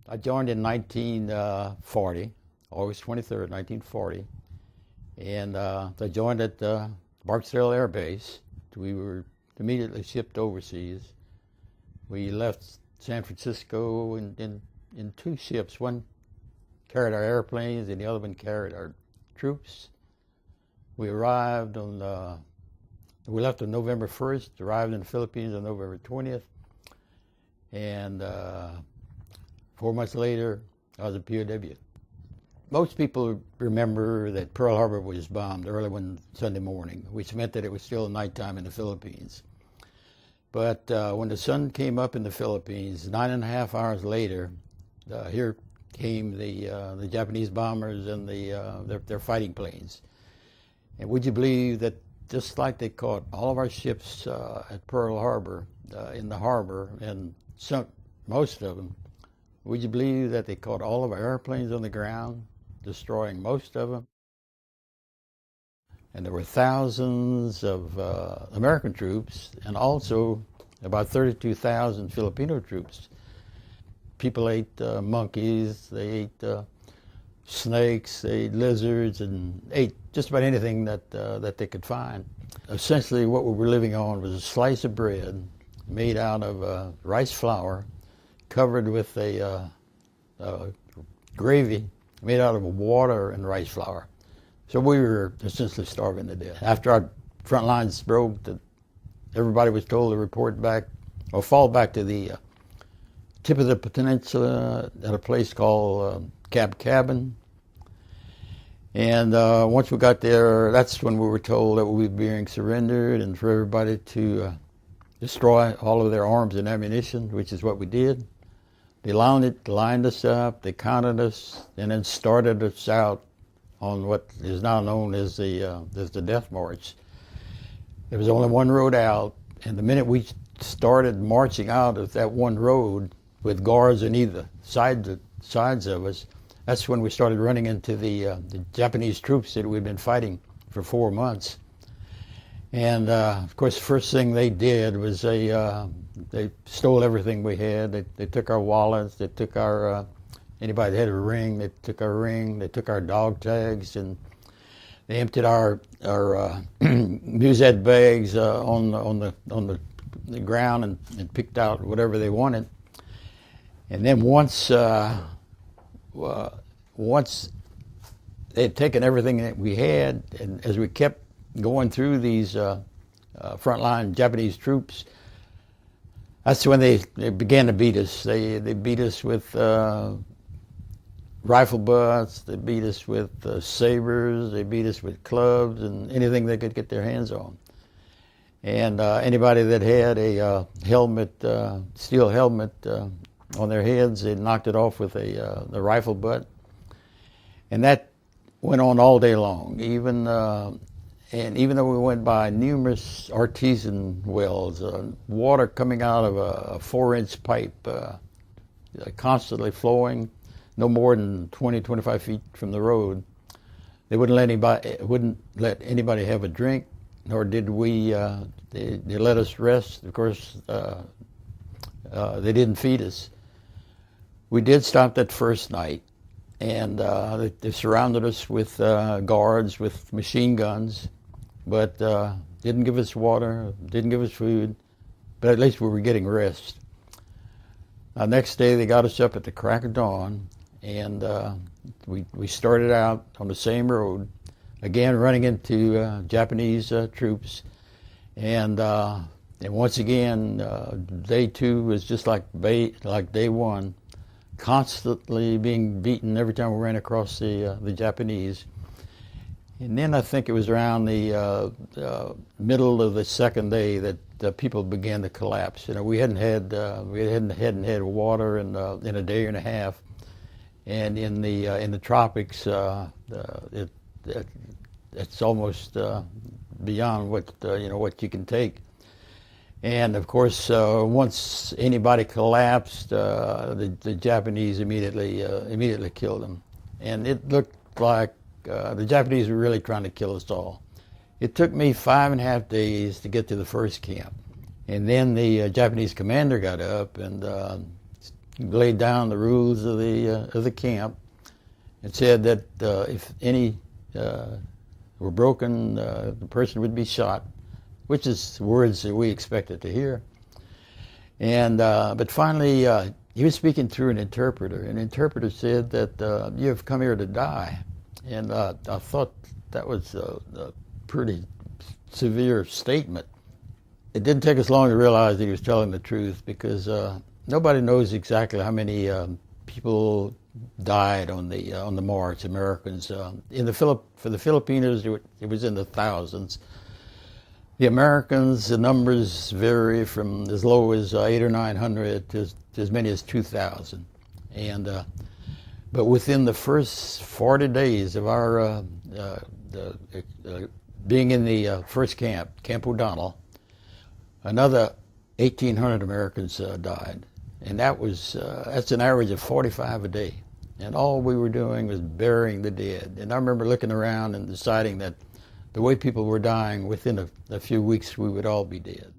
I joined in 1940, August 23rd, 1940, and I joined at Barksdale Air Base. We were immediately shipped overseas. We left San Francisco in two ships. One carried our airplanes, and the other one carried our troops. We arrived on, we left on November 1st, arrived in the Philippines on November 20th, and 4 months later, I was a POW. Most people remember that Pearl Harbor was bombed early one Sunday morning, which meant that it was still nighttime in the Philippines. But when the sun came up in the Philippines, 9.5 hours later, here came the Japanese bombers and their fighting planes. And would you believe that just like they caught all of our ships at Pearl Harbor, in the harbor, and sunk most of them, would you believe that they caught all of our airplanes on the ground, destroying most of them? And there were thousands of American troops and also about 32,000 Filipino troops. People ate monkeys, they ate snakes, they ate lizards, and ate just about anything that they could find. Essentially what we were living on was a slice of bread made out of rice flour covered with a gravy made out of water and rice flour. So we were essentially starving to death. After our front lines broke, everybody was told to report back or fall back to the tip of the peninsula at a place called Cab Cabin. And once we got there, that's when we were told that we were being surrendered and for everybody to destroy all of their arms and ammunition, which is what we did. They lined us up, they counted us, and then started us out on what is now known as the Death March. There was only one road out, and the minute we started marching out of that one road with guards on either sides of us, that's when we started running into the Japanese troops that we'd been fighting for 4 months. And of course, the first thing they did was they stole everything we had. They took our wallets, they took our, anybody that had a ring, they took our ring, they took our dog tags, and they emptied our musette bags on the ground and picked out whatever they wanted. And then once they had taken everything that we had, and as we kept going through these frontline Japanese troops, that's when they began to beat us. They beat us with rifle butts, they beat us with sabers, they beat us with clubs and anything they could get their hands on. And anybody that had a helmet, steel helmet on their heads, they knocked it off with the rifle butt. And that went on all day long. And even though we went by numerous artesian wells, water coming out of a 4-inch pipe, constantly flowing, no more than 20, 25 feet from the road, they wouldn't let anybody have a drink, nor did we. They let us rest. Of course, they didn't feed us. We did stop that first night, and they surrounded us with guards with machine guns, but didn't give us water, didn't give us food, but at least we were getting rest. Next day they got us up at the crack of dawn, and we started out on the same road, again running into Japanese troops, and once again day two was just like day one, constantly being beaten every time we ran across the Japanese. And then I think it was around the middle of the second day that people began to collapse. You know, we hadn't had water in a day and a half, and in the tropics, it's almost beyond what you can take. And of course, once anybody collapsed, the Japanese immediately killed them, and it looked like the Japanese were really trying to kill us all. It took me 5.5 days to get to the first camp, and then the Japanese commander got up and laid down the rules of the camp and said that if any were broken, the person would be shot, which is words that we expected to hear. And but finally, he was speaking through an interpreter. An interpreter said that you have come here to die. And I thought that was a pretty severe statement. It didn't take us long to realize that he was telling the truth, because nobody knows exactly how many people died on the march, Americans. For the Filipinos, it was in the thousands. The Americans, the numbers vary from as low as 800 or 900 to as many as 2,000. And but within the first 40 days of our being in the first camp, Camp O'Donnell, another 1,800 Americans died, and that's an average of 45 a day. And all we were doing was burying the dead. And I remember looking around and deciding that the way people were dying, within a few weeks we would all be dead.